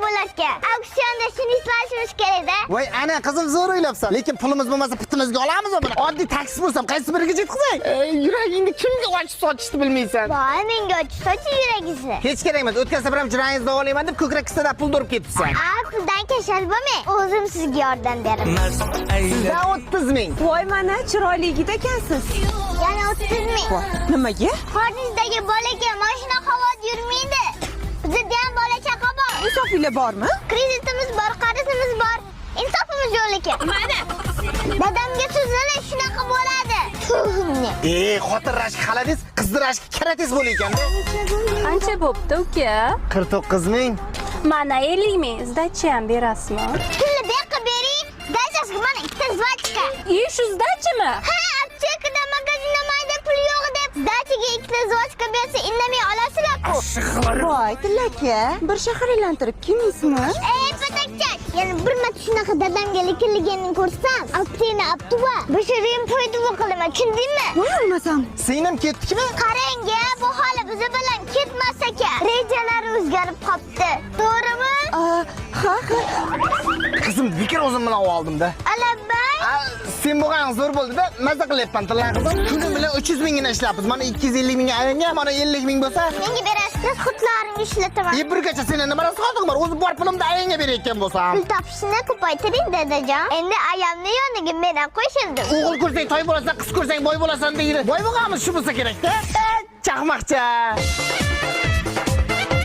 bo'larkan. Auksionda shuni ishlashimiz kerak-da. Voy, ana qizim zo'r o'ylabsan. Lekin pulimiz bo'lmasa putimizga olamiz buni. Oddiy taksi bo'lsam qaysi biriga yetkazay? Yuragingni kimga ochib sochishni bilmaysan. Voy, menga ochib sochi yuragingizni. Hech kerak emas. O'tkazsa ham jiragingizni davolayman deb ko'krak qisada pul durib ketibsan. Puldan kasal bo'lmang. O'zim sizga yordam beraman. Sizdan 30 ming. Voy, mana chiroyligida ekansiz. Yana 30 ming. Nimaga? Xorijdagi bolaga mashina havoda yurmaydi. Bizda ham bola chaqa bor. Insofinglar bormi? Kreditimiz bor, qarzimiz bor. Insofimiz yo'q lekin. Mana. Dadamga so'zlana shunaqa bo'ladi. Xotin rashk xaladis, qizni rashk karatis bo'lar ekan-da. Qancha bo'pti uka? 49 ming. Mana 50 ming sdachi ham berasizmi? Pulni berqa bering. Dajasiga mana ikkita zvachka. Shu sdachimi? Ha, aptekada, magazinda mayda pul yo'q deb dachiga ikkita zvachka bersa, indamay olasizlar-ku. Voy, Tilaka, bir shahar aylantirib kimsizmi? Patakcha, yana bir marta shunaqa dadamga likinligini ko'rsam, apteni aptuva. Bashariy foyda qilaman, tushundingmi? Voy, olmasam. Senam ketdikmi? Qarang-a, bu hali biz bilan ketmas ekan. Rejalari o'zgarib qopti. To'g'rimi? Ha. Qizim, bekor o'zim bilan oldim-da. Alabbay. Sen bo'lgan zo'r bo'ldi-da, maza qilyapman tillar qizim. Kuni bilan 300 mingni ishlayapmiz. Mana 250 mingga aylangan, mana 50 ming bo'lsa, Menga berasiz, xudlaringni ishlataman. birgacha seni nima rasxoting bor? O'zi bor pulimni ayanga berayotgan bo'lsam. Pul topishni ko'paytiring, dadajon. Endi ayamni yoniga menam qo'shildim. O'g'il ko'rsang toy bo'lasan, qiz ko'rsang boy bo'lasan deydi. Boy bo'lganmiz shu bo'lsa kerak-da. Chaqmoqcha.